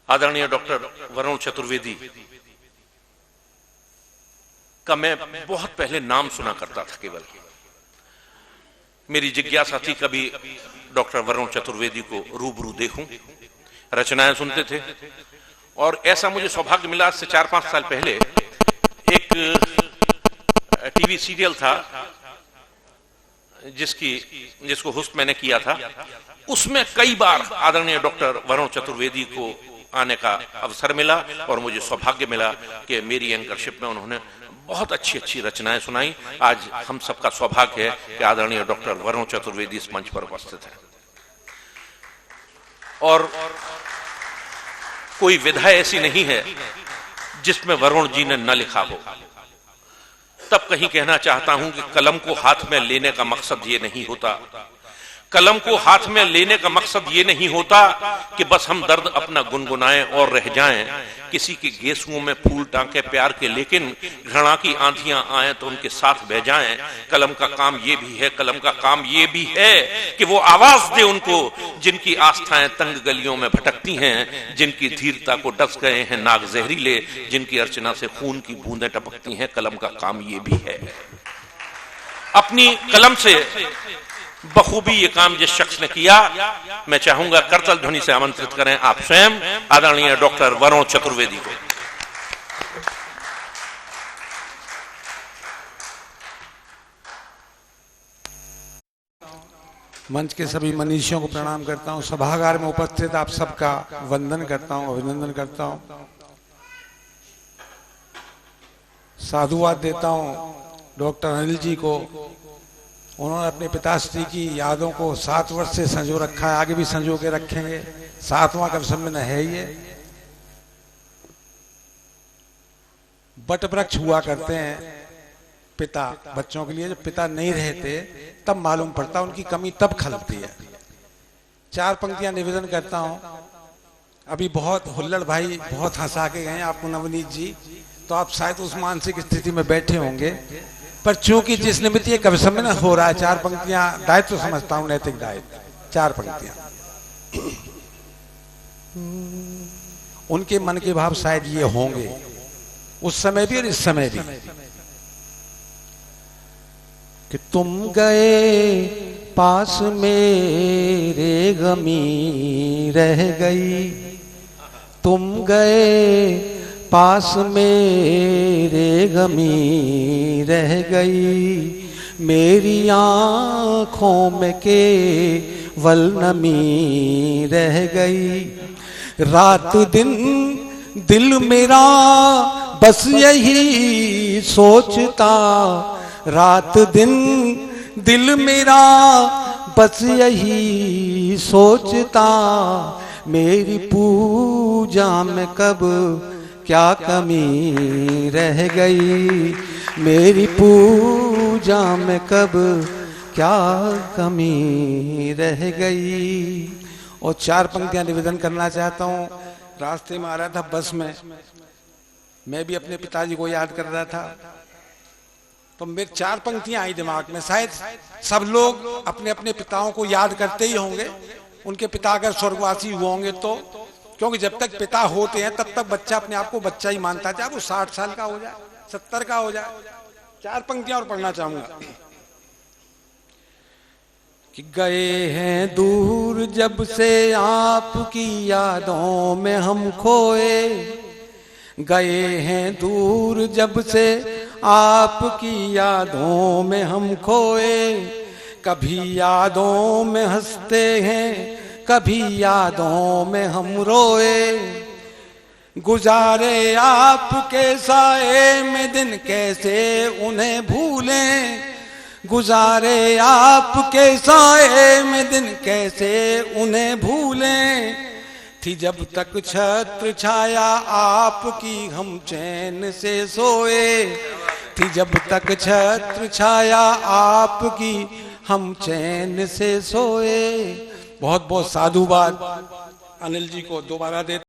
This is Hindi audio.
आदरणीय डॉक्टर वरुण चतुर्वेदी का मैं बहुत पहले नाम सुना करता था। केवल मेरी जिज्ञासा थी कभी डॉक्टर वरुण चतुर्वेदी को रूबरू देखूं, रचनाएं सुनते थे। और ऐसा मुझे सौभाग्य मिला, आज से 4-5 साल पहले एक टीवी सीरियल था जिसको होस्ट मैंने किया था। उसमें कई बार आदरणीय डॉक्टर वरुण चतुर्वेदी को आने का अवसर मिला और मुझे सौभाग्य मिला कि मेरी एंकरशिप में उन्होंने बहुत अच्छी अच्छी रचनाएं सुनाई। आज हम सबका सौभाग्य है कि आदरणीय डॉक्टर वरुण चतुर्वेदी इस मंच पर उपस्थित हैं। और कोई विधा ऐसी नहीं है जिसमें वरुण जी ने न लिखा हो। तब कहीं कहना चाहता हूं कि कलम को हाथ में लेने का मकसद ये नहीं होता, कलम को हाथ में लेने का मकसद ये नहीं होता कि बस हम दर्द अपना गुनगुनाएं और रह जाएं, किसी के गेसुओं में फूल टांके प्यार के, लेकिन घृणा की आंधियां आए तो उनके साथ बह जाएं। कलम का काम ये भी है, कलम का काम ये भी है कि वो आवाज दे उनको जिनकी आस्थाएं तंग गलियों में भटकती हैं, जिनकी धीरता को डस गए हैं नाग जहरीले, जिनकी अर्चना से खून की बूंदें टपकती हैं। कलम का काम ये भी है। अपनी कलम से बखूबी ये काम जिस शख्स ने किया, मैं चाहूंगा करतल ध्वनि से आमंत्रित करें आप स्वयं आदरणीय डॉक्टर वरुण चतुर्वेदी को। मंच के सभी मनीषियों को प्रणाम करता हूं। सभागार में उपस्थित आप सबका वंदन करता हूं, अभिनंदन करता हूं, साधुवाद देता हूं डॉक्टर अनिल जी को। उन्होंने अपने पिताश्री की यादों को 7 वर्ष से संजो रखा है, आगे भी संजो के रखेंगे। 7वां का सम्मेलन है ये। बट वृक्ष हुआ करते हैं पिता बच्चों के लिए। जब पिता नहीं रहते तब मालूम पड़ता, उनकी कमी तब खलती है। 4 पंक्तियां निवेदन करता हूं। अभी बहुत हुल्लड़ भाई बहुत हंसा के गए आपको नवनीत जी, तो आप शायद उस मानसिक स्थिति में बैठे होंगे, पर चूंकि जिस निमित्त ये कवि सम्मेलन हो रहा है, 4 पंक्तियां दायित्व तो समझता हूं, नैतिक दायित्व। 4 पंक्तियां उनके मन के भाव शायद ये होंगे उस समय भी और इस समय भी कि तुम गए पास मेरे गमी रह गई, तुम गए पास मेरे गमी रह गई, मेरी आँखों में केवल नमी रह गई। रात दिन दिल मेरा बस यही सोचता, रात दिन दिल मेरा बस यही सोचता, मेरी पूजा में कब क्या कमी रह गई, मेरी पूजा में कब क्या कमी रह गई। और 4 पंक्तियां निवेदन करना चाहता हूं। रास्ते में आ रहा था बस में, मैं भी अपने पिताजी को याद कर रहा था, तो मेरे 4 पंक्तियां आई दिमाग में। शायद सब लोग अपने अपने पिताओं को याद करते ही होंगे, उनके पिता अगर स्वर्गवासी हुए होंगे तो, क्योंकि जब तक पिता होते हैं तब तक बच्चा अपने आप को बच्चा ही मानता है, चाहे वो 60 साल का हो जाए, 70 का हो जाए। 4 पंक्तियां और पढ़ना चाहूंगा कि गए हैं दूर जब से आपकी यादों में हम खोए, गए हैं दूर जब से आपकी यादों में हम खोए, कभी यादों में हंसते हैं कभी यादों में हम रोए, गुजारे आपके साए में दिन कैसे उन्हें भूलें, गुजारे आपके साए में दिन कैसे उन्हें भूलें, थी जब तक छत्र छाया आपकी हम चैन से सोए, थी जब तक छत्र छाया आपकी हम चैन से सोए। बहुत बहुत साधुवाद अनिल जी को दोबारा देते